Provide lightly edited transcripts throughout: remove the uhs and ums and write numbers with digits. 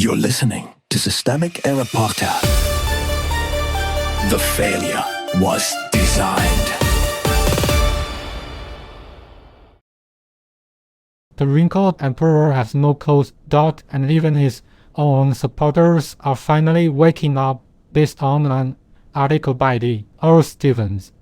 You're listening to Systemic Error Podcast. The failure was designed. The wrinkled emperor has no cold, and even his own supporters are finally waking up, based on an article by Bret Stephens.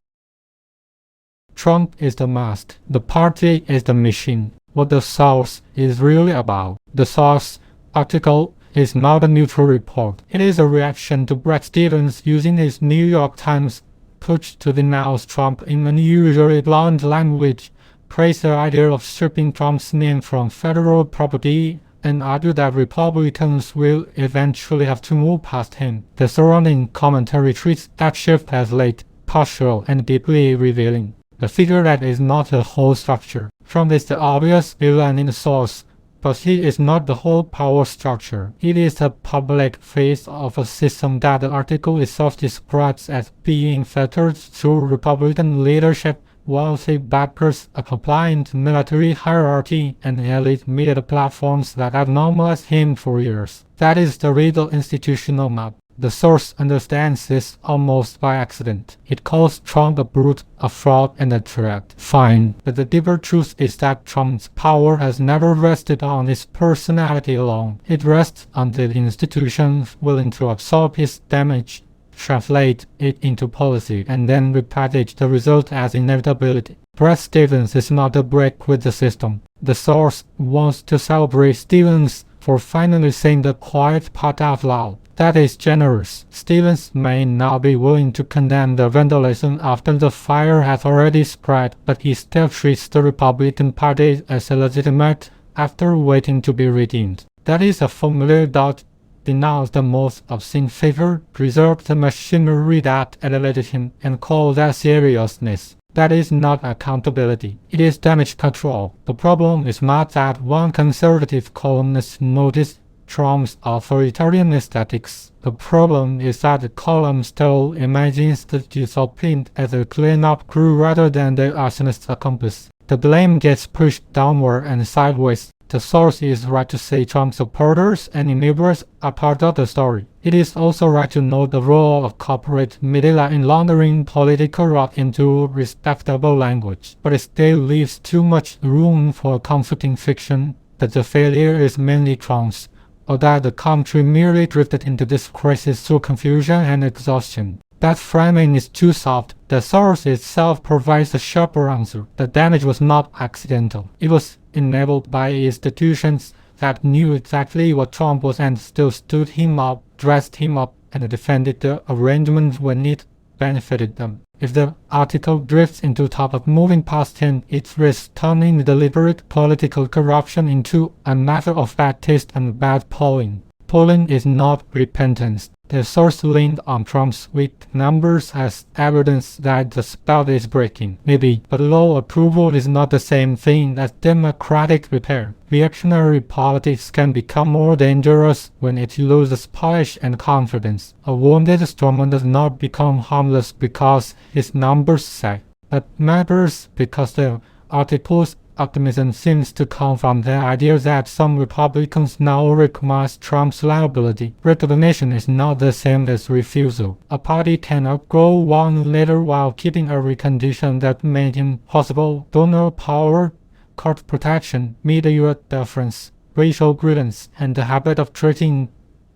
Trump is the mask, the party is the machine. What the source is really about. The source article is not a neutral report. It is a reaction to Bret Stephens using his New York Times push to denounce Trump in unusually blunt language, praise the idea of stripping Trump's name from federal property, and argue that Republicans will eventually have to move past him. The surrounding commentary treats that shift as late, partial, and deeply revealing. The figurehead is not the whole structure. Trump is the obvious villain in the source, but he is not the whole power structure. It is the public face of a system that the article itself describes as being fettered through Republican leadership, wealthy backers, a compliant military hierarchy, and elite media platforms that have normalized him for years. That is the real institutional map. The source understands this almost by accident. It calls Trump a brute, a fraud, and a threat. Fine, but the deeper truth is that Trump's power has never rested on his personality alone. It rests on the institutions willing to absorb his damage, translate it into policy, and then repackage the result as inevitability. Bret Stephens is not a break with the system. The source wants to celebrate Stephens for finally saying the quiet part out loud. That is generous. Stephens may now be willing to condemn the vandalism after the fire has already spread, but he still treats the Republican Party as illegitimate after waiting to be redeemed. That is a familiar doubt. Denounce the most obscene figure, preserve the machinery that elevated him, and call that seriousness. That is not accountability. It is damage control. The problem is not that one conservative columnist noticed Trump's authoritarian aesthetics. The problem is that the column still imagines the disciplined as a cleanup crew rather than the arsonist's accomplice. The blame gets pushed downward and sideways. The source is right to say Trump supporters and enablers are part of the story. It is also right to note the role of corporate media in laundering political rot into respectable language. But it still leaves too much room for comforting fiction that the failure is mainly Trump's, or that the country merely drifted into this crisis through confusion and exhaustion. That framing is too soft. The source itself provides a sharper answer. The damage was not accidental. It was enabled by institutions that knew exactly what Trump was and still stood him up, dressed him up, and defended the arrangement when it benefited them. If the article drifts into topic moving past him, it risks turning deliberate political corruption into a matter of bad taste and bad polling. Polling is not repentance. The source leaned on Trump's weak numbers as evidence that the spell is breaking. Maybe, but low approval is not the same thing as democratic repair. Reactionary politics can become more dangerous when it loses polish and confidence. A wounded strawman does not become harmless because his numbers sag. That matters because the article's optimism seems to come from the idea that some Republicans now recognize Trump's liability. Recognition is not the same as refusal. A party can outgrow one leader while keeping every condition that made him possible: donor power, court protection, media deference, racial grievance, and the habit of treating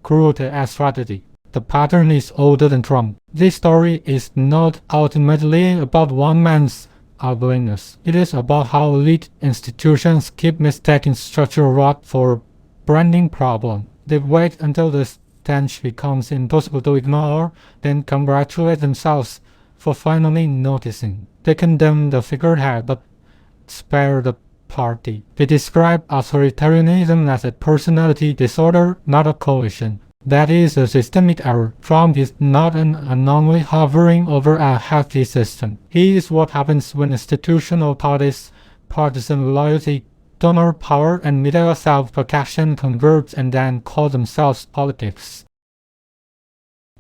cruelty as strategy. The pattern is older than Trump. This story is not ultimately about one man's ugliness. It is about how elite institutions keep mistaking structural rot for branding problem. They wait until the stench becomes impossible to ignore, then congratulate themselves for finally noticing. They condemn the figurehead but spare the party. They describe authoritarianism as a personality disorder, not a coalition. That is a systemic error. Trump is not an anomaly hovering over a healthy system. He is what happens when institutional parties, partisan loyalty, donor power, and media self-protection converge and then call themselves politics.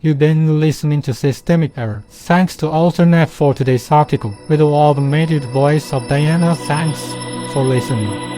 You've been listening to Systemic Error. Thanks to Alternate for today's article. With the automated voice of Diana, thanks for listening.